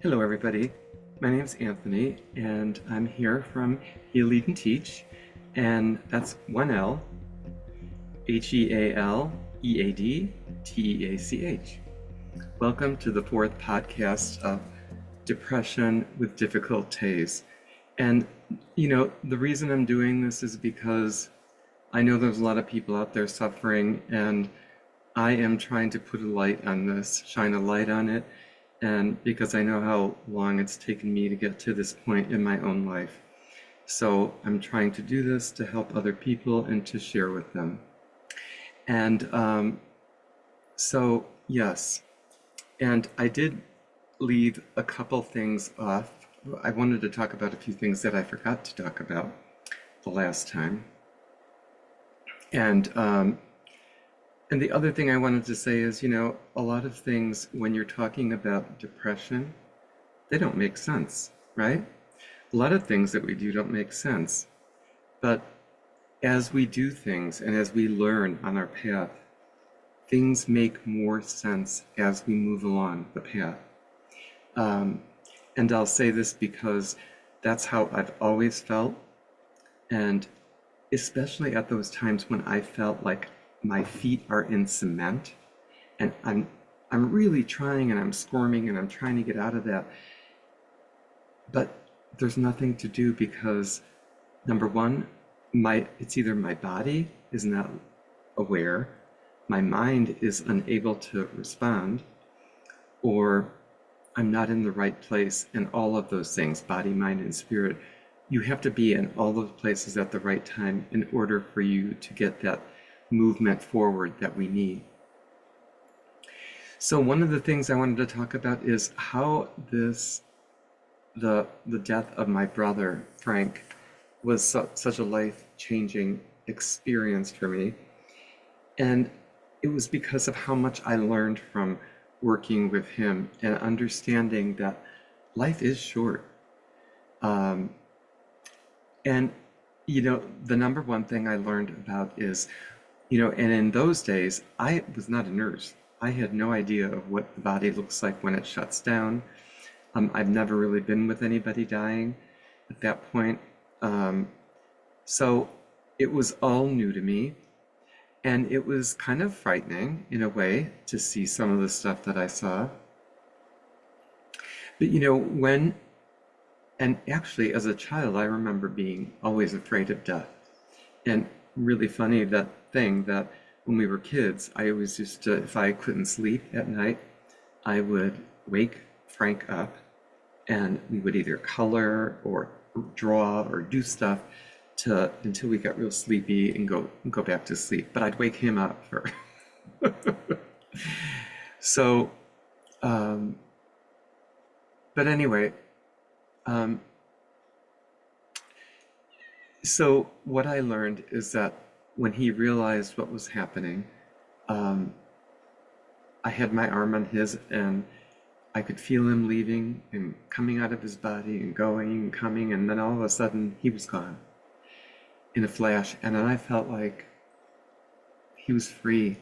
Hello, everybody. My name's Anthony, and I'm here from Heal, Lead, and Teach, and that's one L, HEALEADTEACH. Welcome to the fourth podcast of Depression with Difficulties. And, the reason I'm doing this is because I know there's a lot of people out there suffering, and I am trying to put a light on this, shine a light on it, and because I know how long it's taken me to get to this point in my own life. So I'm trying to do this to help other people and to share with them. And yes, and I did leave a couple things off. I wanted to talk about a few things that I forgot to talk about the last time. And the other thing I wanted to say is, a lot of things when you're talking about depression, they don't make sense, right? A lot of things that we do don't make sense. But as we do things and as we learn on our path, things make more sense as we move along the path. And I'll say this because that's how I've always felt. And especially at those times when I felt like my feet are in cement and I'm really trying and I'm squirming and I'm trying to get out of that. But there's nothing to do because number one, it's either my body is not aware, my mind is unable to respond, or I'm not in the right place, and all of those things, body, mind, and spirit, you have to be in all those places at the right time in order for you to get that movement forward that we need. So one of the things I wanted to talk about is how the death of my brother, Frank, was such a life-changing experience for me. And it was because of how much I learned from working with him and understanding that life is short. And the number one thing I learned about is, and in those days, I was not a nurse. I had no idea of what the body looks like when it shuts down. I've never really been with anybody dying at that point. So it was all new to me. And it was kind of frightening in a way to see some of the stuff that I saw. But and actually as a child, I remember being always afraid of death. And really funny that when we were kids, I always used to, if I couldn't sleep at night, I would wake Frank up and we would either color or draw or do stuff until we got real sleepy and go back to sleep. But I'd wake him up for so but anyway, so what I learned is that when he realized what was happening, I had my arm on his and I could feel him leaving and coming out of his body and going and coming, and then all of a sudden he was gone in a flash, and then I felt like he was free.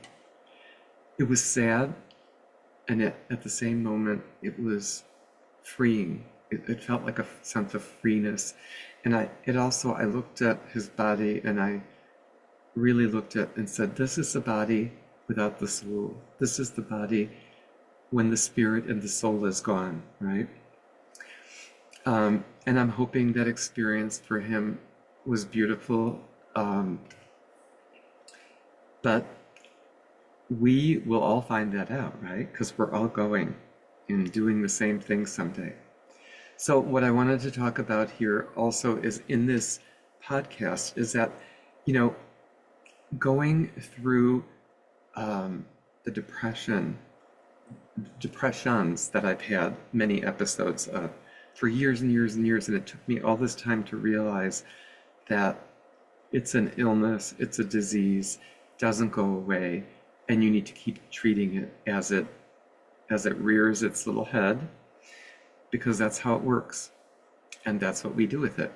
It was sad, and at the same moment it was freeing. It felt like a sense of freeness. And I looked at his body and I really looked at and said, this is the body without the soul. This is the body when the spirit and the soul is gone, right? And I'm hoping that experience for him was beautiful. But we will all find that out, right? Because we're all going and doing the same thing someday. So what I wanted to talk about here also is in this podcast is that, going through the depressions that I've had many episodes of for years and years and years, and it took me all this time to realize that it's an illness, it's a disease, doesn't go away, and you need to keep treating it as it rears its little head, because that's how it works, and that's what we do with it.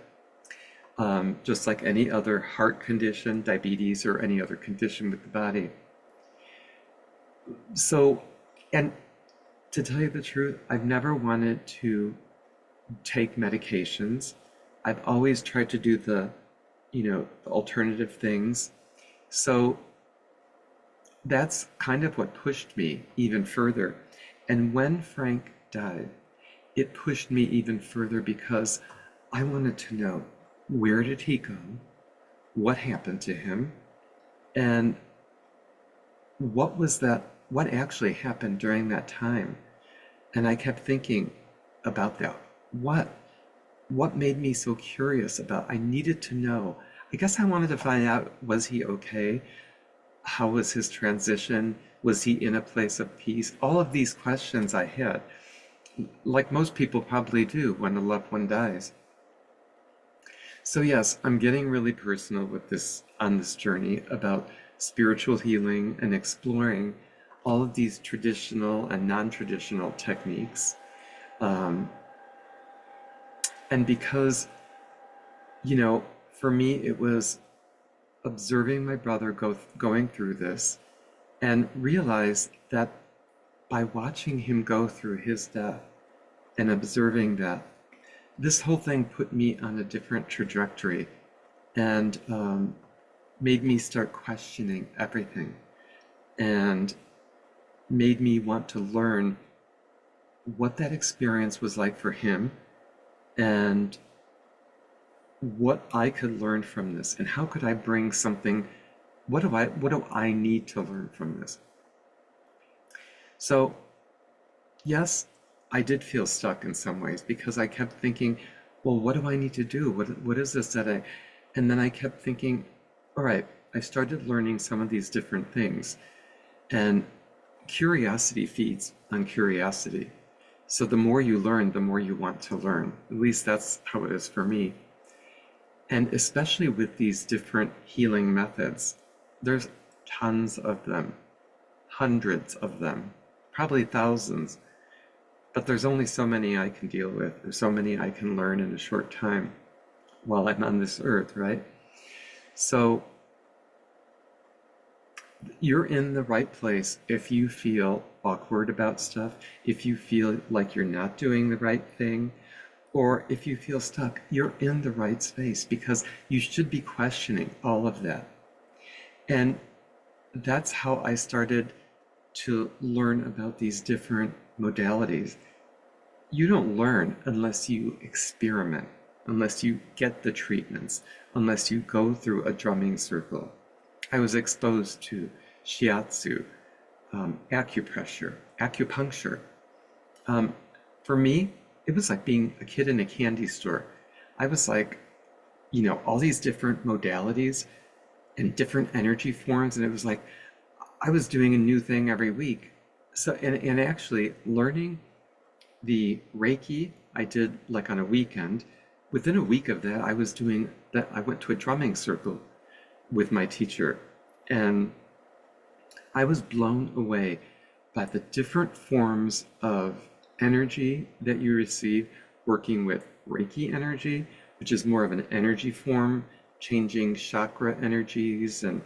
Just like any other heart condition, diabetes, or any other condition with the body. So, and To tell you the truth, I've never wanted to take medications. I've always tried to do the alternative things. So that's kind of what pushed me even further. And when Frank died, it pushed me even further because I wanted to know, where did he go? What happened to him? And what actually happened during that time? And I kept thinking about that. What what made me so curious about? I needed to know. I guess I wanted to find out, was he okay? How was his transition? Was he in a place of peace? All of these questions I had, like most people probably do when a loved one dies. So yes, I'm getting really personal with this on this journey about spiritual healing and exploring all of these traditional and non-traditional techniques. Um, and because, for me, it was observing my brother going through this and realize that by watching him go through his death and observing that, this whole thing put me on a different trajectory and made me start questioning everything and made me want to learn what that experience was like for him and what I could learn from this and how could I bring something, what do I need to learn from this? So yes, I did feel stuck in some ways because I kept thinking, well, what do I need to do? What is this that I, and then I kept thinking, all right, I started learning some of these different things, and curiosity feeds on curiosity. So the more you learn, the more you want to learn. At least that's how it is for me. And especially with these different healing methods, there's tons of them, hundreds of them, probably thousands. But there's only so many I can deal with. There's so many I can learn in a short time while I'm on this earth, right? So you're in the right place if you feel awkward about stuff, if you feel like you're not doing the right thing, or if you feel stuck, you're in the right space because you should be questioning all of that. And that's how I started to learn about these different modalities. You don't learn unless you experiment, unless you get the treatments, unless you go through a drumming circle. I was exposed to shiatsu, acupressure, acupuncture. Um, for me, it was like being a kid in a candy store. I was like, all these different modalities and different energy forms, and it was like I was doing a new thing every week. So, and actually learning the Reiki, I did like on a weekend. Within a week of that, I was doing that. I went to a drumming circle with my teacher, and I was blown away by the different forms of energy that you receive working with Reiki energy, which is more of an energy form, changing chakra energies and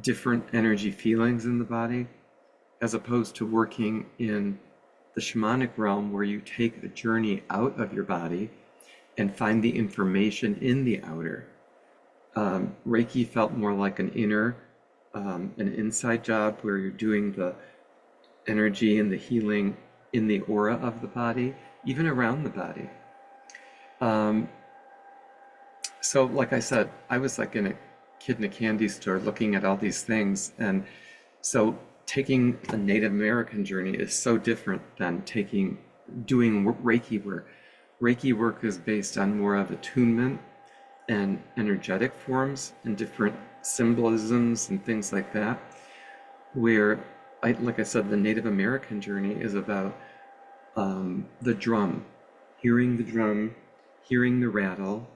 different energy feelings in the body, as opposed to working in the shamanic realm where you take a journey out of your body and find the information in the outer. Reiki felt more like an inside job where you're doing the energy and the healing in the aura of the body, even around the body. Um, so, like I said, I was like a kid in a candy store looking at all these things. And so taking a Native American journey is so different than doing Reiki work. Reiki work is based on more of attunement and energetic forms and different symbolisms and things like that. Where, like I said, the Native American journey is about the drum, hearing the drum, hearing the rattle,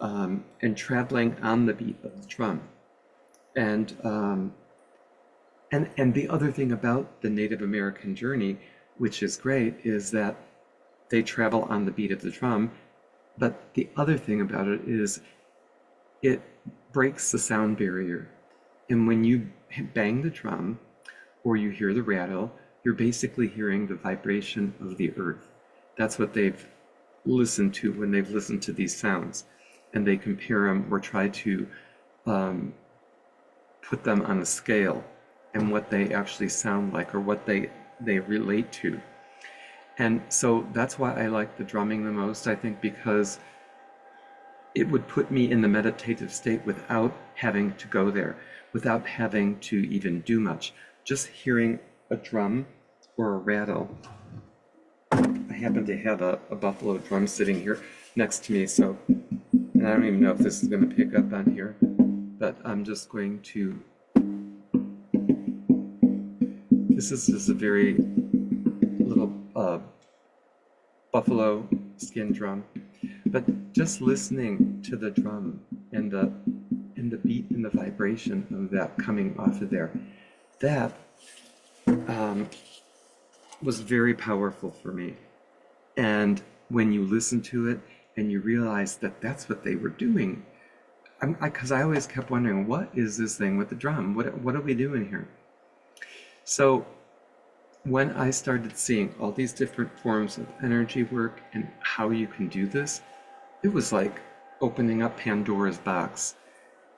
and traveling on the beat of the drum. And and the other thing about the Native American journey, which is great, is that they travel on the beat of the drum. But the other thing about it is it breaks the sound barrier. And when you bang the drum or you hear the rattle, you're basically hearing the vibration of the earth. That's what they've listened to when they've listened to these sounds, and they compare them or try to put them on a scale and what they actually sound like or what they relate to. And so that's why I like the drumming the most, I think, because it would put me in the meditative state without having to go there, without having to even do much. Just hearing a drum or a rattle. I happen to have a buffalo drum sitting here next to me, so, and I don't even know if this is going to pick up on here, but I'm just going to, this is just a very little buffalo skin drum, but just listening to the drum and the beat and the vibration of that coming off of there, that was very powerful for me. And when you listen to it and you realize that that's what they were doing, because I always kept wondering, what is this thing with the drum? What are we doing here? So when I started seeing all these different forms of energy work and how you can do this, it was like opening up Pandora's box,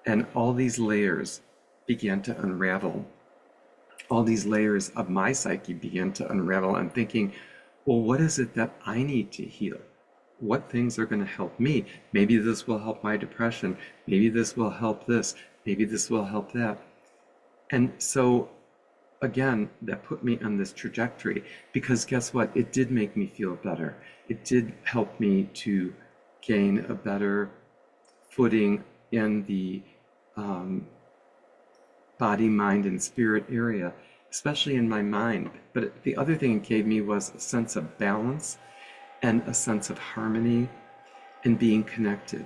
and all these layers began to unravel. All these layers of my psyche began to unravel. I'm thinking, well, what is it that I need to heal? What things are going to help me? Maybe this will help my depression. Maybe this will help this. Maybe this will help that. And so, again, that put me on this trajectory, because guess what? It did make me feel better. It did help me to gain a better footing in the body, mind, and spirit area, especially in my mind. But the other thing it gave me was a sense of balance and a sense of harmony and being connected.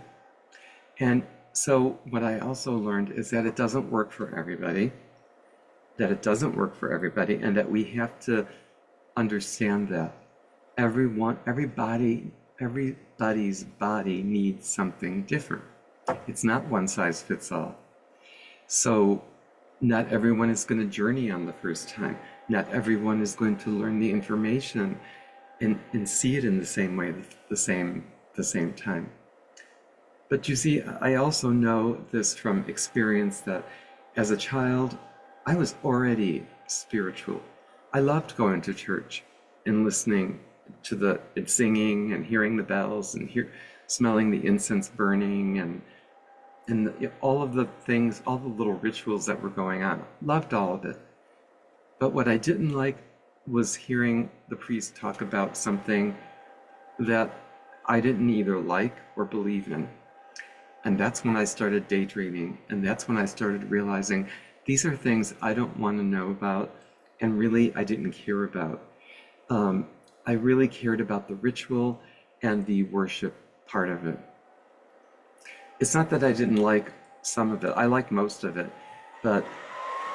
And so what I also learned is that it doesn't work for everybody, and that we have to understand that everybody's body needs something different. It's not one size fits all. So not everyone is going to journey on the first time. Not everyone is going to learn the information and see it in the same way, the same time. But you see, I also know this from experience that as a child, I was already spiritual. I loved going to church and listening to and singing and hearing the bells and smelling the incense burning and all of the things, all the little rituals that were going on. Loved all of it. But what I didn't like was hearing the priest talk about something that I didn't either like or believe in. And that's when I started daydreaming. And that's when I started realizing these are things I don't want to know about, and really I didn't care about. I really cared about the ritual and the worship part of it. It's not that I didn't like some of it. I liked most of it, but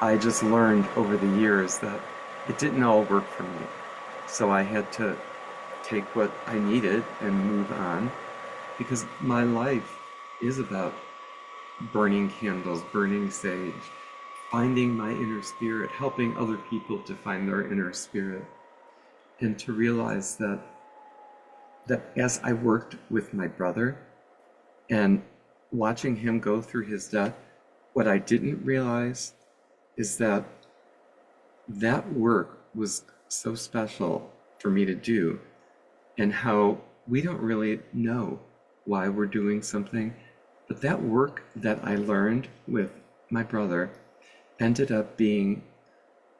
I just learned over the years that it didn't all work for me. So I had to take what I needed and move on, because my life is about burning candles, burning sage, finding my inner spirit, helping other people to find their inner spirit, and to realize that as I worked with my brother and watching him go through his death, what I didn't realize is that work was so special for me to do, and how we don't really know why we're doing something, but that work that I learned with my brother ended up being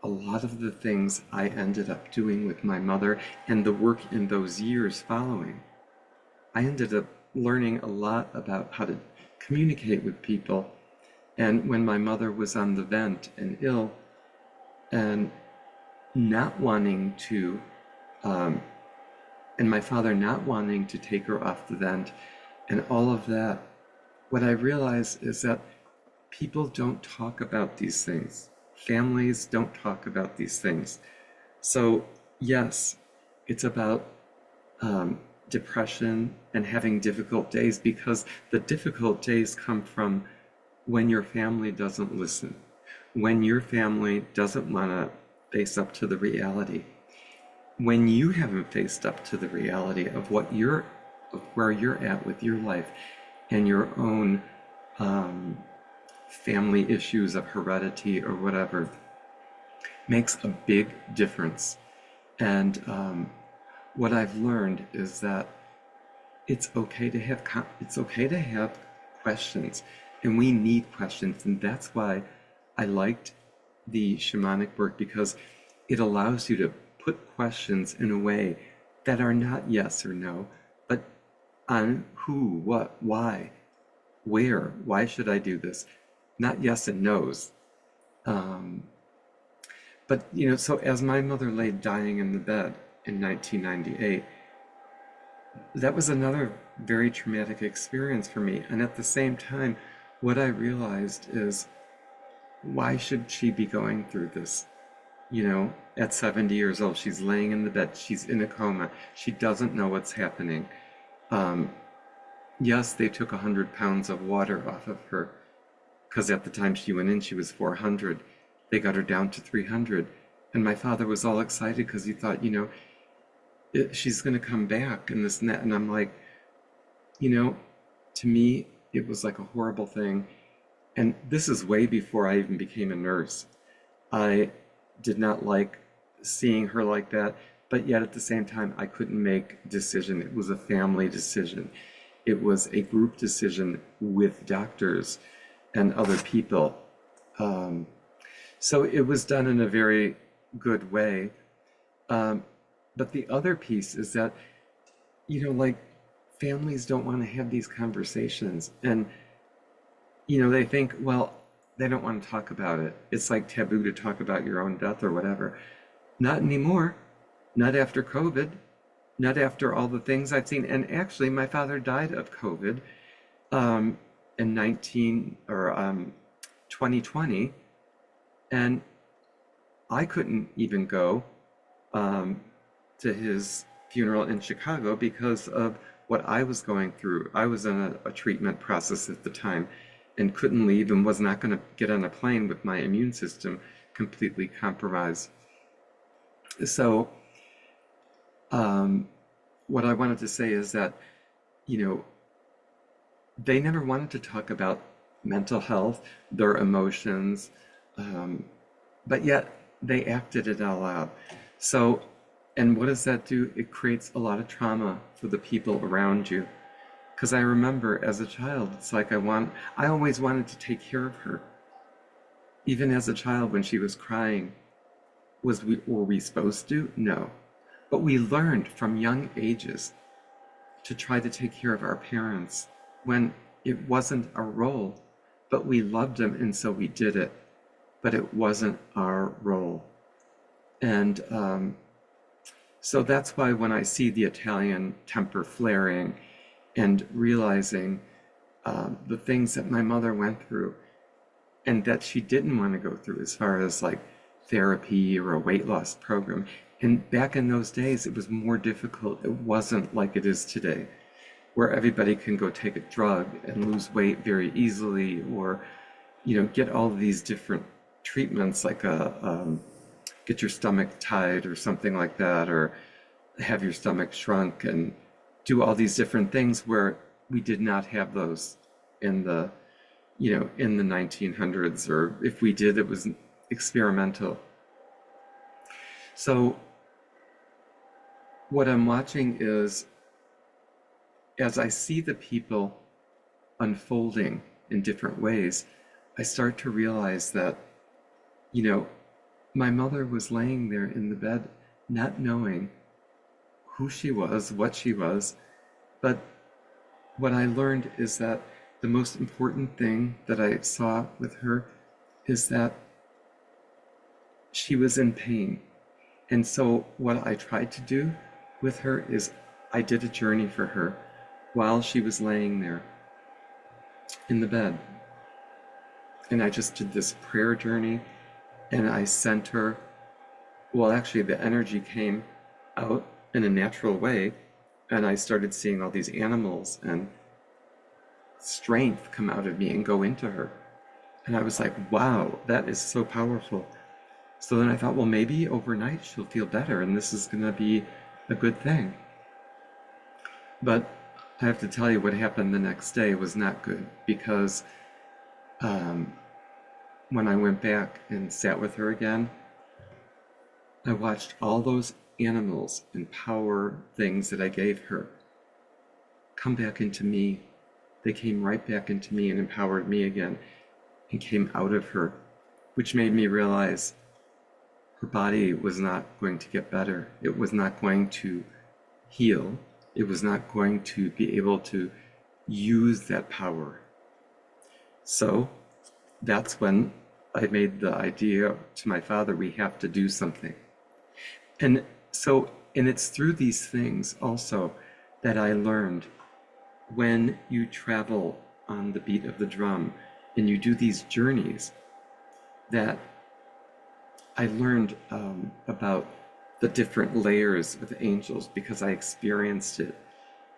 a lot of the things I ended up doing with my mother, and the work in those years following. I ended up learning a lot about how to communicate with people. And when my mother was on the vent and ill, and not wanting to, and my father not wanting to take her off the vent, and all of that, what I realized is that people don't talk about these things. Families don't talk about these things. So yes, it's about depression and having difficult days, because the difficult days come from when your family doesn't listen, when your family doesn't want to face up to the reality. When you haven't faced up to the reality of of where you're at with your life and your own um, family issues of heredity or whatever, makes a big difference. And what I've learned is that it's okay to have questions, and we need questions, and that's why I liked the shamanic work, because it allows you to put questions in a way that are not yes or no, but on who, what, why, where, why should I do this? Not yes and no's. Um, but so as my mother lay dying in the bed in 1998, that was another very traumatic experience for me. And at the same time, what I realized is, why should she be going through this? At 70 years old, she's laying in the bed, she's in a coma, she doesn't know what's happening. Um, yes, they took 100 pounds of water off of her, because at the time she went in, she was 400. They got her down to 300. And my father was all excited because he thought, she's going to come back and this and that. And I'm like, you know, to me, it was like a horrible thing. And this is way before I even became a nurse. I did not like seeing her like that, but yet at the same time, I couldn't make a decision. It was a family decision. It was a group decision with doctors and other people. Um, so it was done in a very good way. Um, but the other piece is that, like families don't want to have these conversations. And, they think, well, they don't want to talk about it. It's like taboo to talk about your own death or whatever. Not anymore. Not after COVID. Not after all the things I've seen. And actually, my father died of COVID in 2020. And I couldn't even go to his funeral in Chicago because of what I was going through. I was in a treatment process at the time and couldn't leave and was not going to get on a plane with my immune system completely compromised. So what I wanted to say is that, they never wanted to talk about mental health, their emotions, but yet they acted it all out. So, and what does that do? It creates a lot of trauma for the people around you. Because I remember as a child, it's like I always wanted to take care of her. Even as a child, when she was crying, were we supposed to? No. But we learned from young ages to try to take care of our parents when it wasn't our role, but we loved them and so we did it. But it wasn't our role. And so that's why when I see the Italian temper flaring and realizing the things that my mother went through and that she didn't want to go through as far as like therapy or a weight loss program. And back in those days, it was more difficult. It wasn't like it is today, where everybody can go take a drug and lose weight very easily, or, get all of these different treatments like get your stomach tied or something like that, or have your stomach shrunk and do all these different things, where we did not have those in the, in the 1900s, or if we did, it was experimental. So what I'm watching is, as I see the people unfolding in different ways, I start to realize that, my mother was laying there in the bed, not knowing who she was, what she was. But what I learned is that the most important thing that I saw with her is that she was in pain. And so what I tried to do with her is I did a journey for her while she was laying there in the bed. And I just did this prayer journey, and I sent her, well, actually the energy came out in a natural way, and I started seeing all these animals and strength come out of me and go into her. And I was like, wow, that is so powerful. So then I thought, well, maybe overnight she'll feel better and this is going to be a good thing. But I have to tell you, what happened the next day was not good because um, when I went back and sat with her again, I watched all those animals and power things that I gave her come back into me. They came right back into me and empowered me again and came out of her, which made me realize her body was not going to get better. It was not going to heal. It was not going to be able to use that power. So that's when I made the idea to my father, we have to do something. And so, and it's through these things also that I learned when you travel on the beat of the drum and you do these journeys, that I learned about the different layers of angels because I experienced it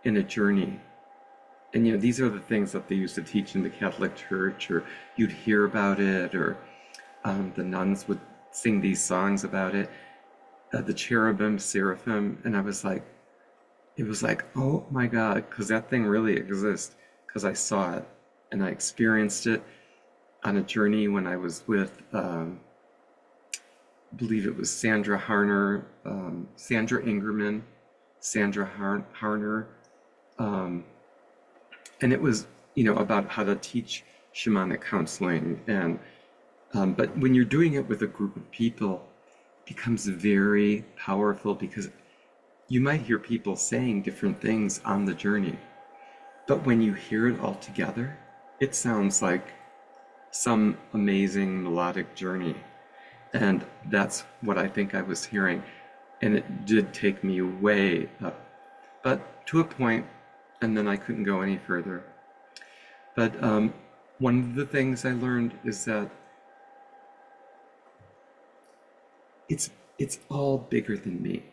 in a journey. And these are the things that they used to teach in the Catholic Church, or you'd hear about it, or the nuns would sing these songs about it, the cherubim, seraphim, and it was like, oh my God, because that thing really exists, because I saw it and I experienced it on a journey when I was with, I believe it was Sandra Harner, Sandra Ingerman, Sandra Harner, and it was, about how to teach shamanic counseling. And but when you're doing it with a group of people, it becomes very powerful because you might hear people saying different things on the journey, but when you hear it all together, it sounds like some amazing melodic journey. And that's what I think I was hearing. And it did take me way up, but to a point, and then I couldn't go any further. But one of the things I learned is that it's all bigger than me.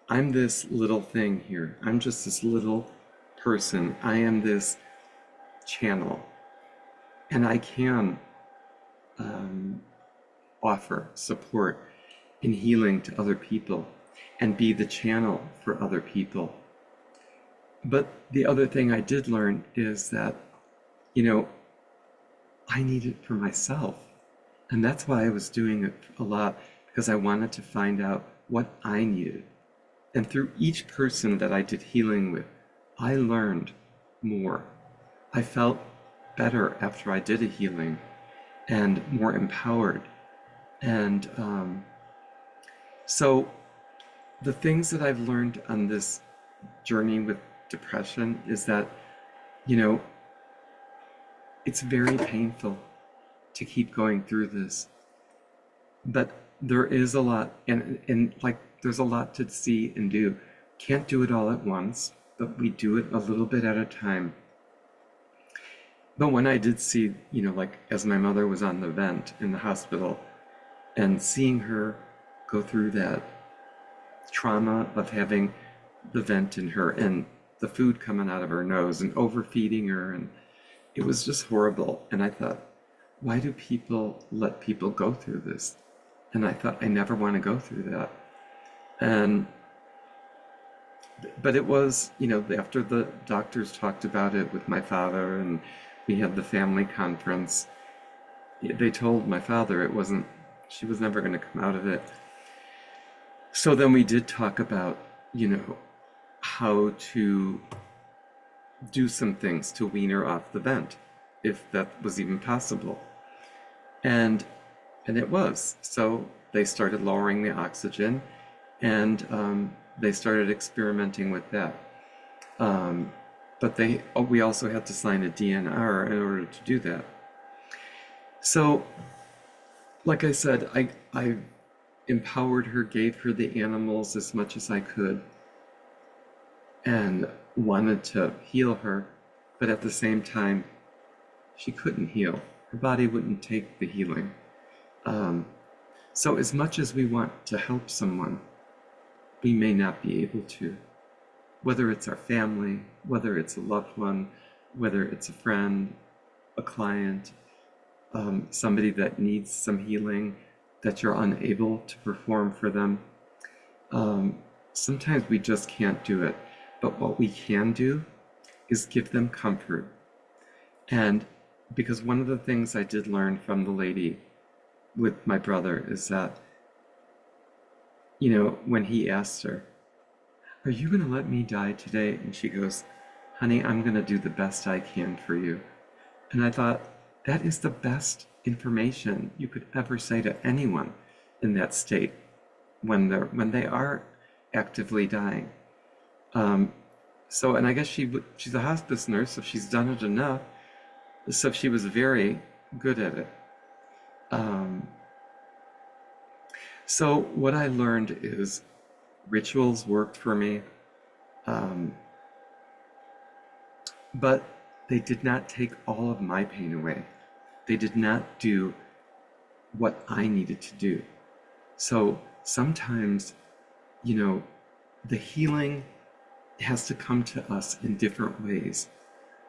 I'm this little thing here. I'm just this little person. I am this channel, and I can offer support and healing to other people and be the channel for other people. But the other thing I did learn is that, I need it for myself. And that's why I was doing it a lot, because I wanted to find out what I needed. And through each person that I did healing with, I learned more. I felt better after I did a healing and more empowered. And so the things that I've learned on this journey with depression is that, it's very painful to keep going through this. But there is a lot, and like there's a lot to see and do. Can't do it all at once, but we do it a little bit at a time. But when I did see, like as my mother was on the vent in the hospital, and seeing her go through that trauma of having the vent in her and the food coming out of her nose and overfeeding her, and it was just horrible. And I thought, why do people let people go through this? And I thought, I never want to go through that. But it was, after the doctors talked about it with my father and we had the family conference, they told my father she was never going to come out of it. So then we did talk about, how to do some things to wean her off the vent, if that was even possible. And it was. So they started lowering the oxygen, and they started experimenting with that. But we also had to sign a DNR in order to do that. So, like I said, I empowered her, gave her the animals as much as I could, and wanted to heal her, but at the same time, she couldn't heal. Her body wouldn't take the healing. So as much as we want to help someone, we may not be able to. Whether it's our family, whether it's a loved one, whether it's a friend, a client, somebody that needs some healing, that you're unable to perform for them. Sometimes we just can't do it. But what we can do is give them comfort. And because one of the things I did learn from the lady with my brother is that, when he asked her, "Are you going to let me die today?" And she goes, "Honey, I'm going to do the best I can for you." And I thought, that is the best information you could ever say to anyone in that state when they are actively dying. And I guess she's a hospice nurse, so she's done it enough. So she was very good at it. So what I learned is rituals worked for me, but they did not take all of my pain away. They did not do what I needed to do. So sometimes, the healing has to come to us in different ways.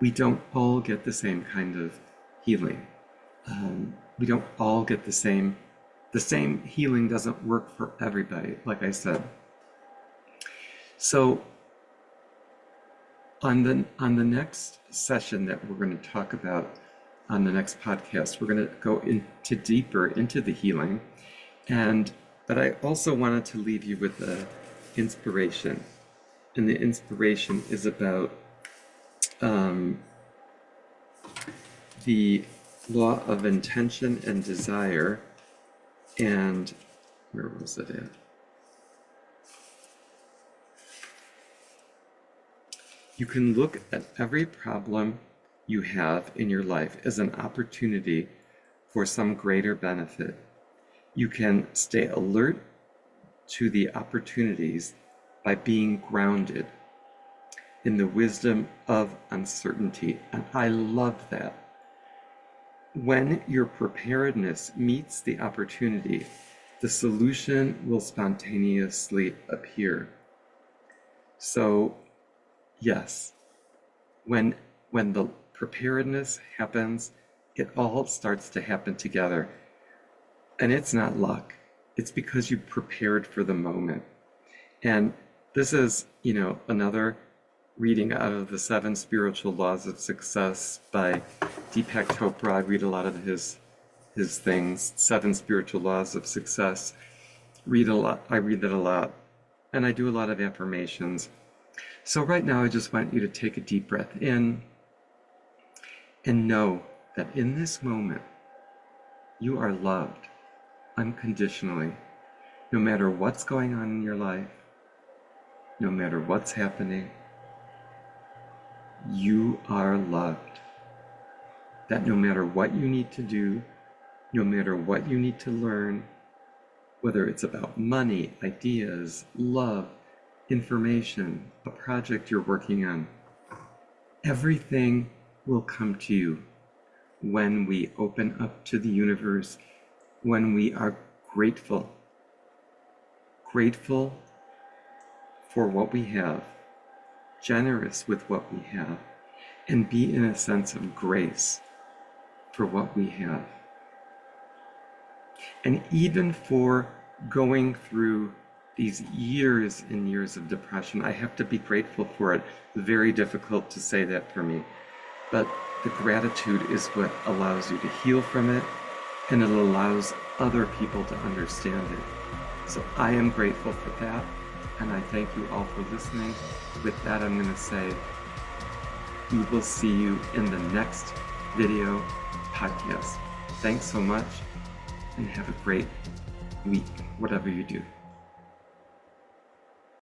We don't all get the same kind of healing. We don't all get the same healing doesn't work for everybody, like I said. So on the next session that we're going to talk about on the next podcast, we're going to go deeper into the healing. But I also wanted to leave you with an inspiration. And the inspiration is about the law of intention and desire. And where was it at? You can look at every problem you have in your life as an opportunity for some greater benefit. You can stay alert to the opportunities by being grounded in the wisdom of uncertainty. And I love that. When your preparedness meets the opportunity, the solution will spontaneously appear. So, yes, when the preparedness happens, it all starts to happen together. And it's not luck. It's because you prepared for the moment. And this is, another reading out of the 7 Spiritual Laws of Success by Deepak Chopra. I read a lot of his things, 7 Spiritual Laws of Success. I read that a lot. And I do a lot of affirmations. So right now I just want you to take a deep breath in and know that in this moment you are loved unconditionally. No matter what's going on in your life, no matter what's happening, you are loved. That no matter what you need to do, no matter what you need to learn, whether it's about money, ideas, love, information, a project you're working on, everything will come to you when we open up to the universe, when we are grateful for what we have, generous with what we have, and be in a sense of grace for what we have. And even for going through these years and years of depression, I have to be grateful for it. Very difficult to say that for me. But the gratitude is what allows you to heal from it, and it allows other people to understand it. So I am grateful for that, and I thank you all for listening. With that, I'm going to say, we will see you in the next video podcast. Thanks so much, and have a great week, whatever you do.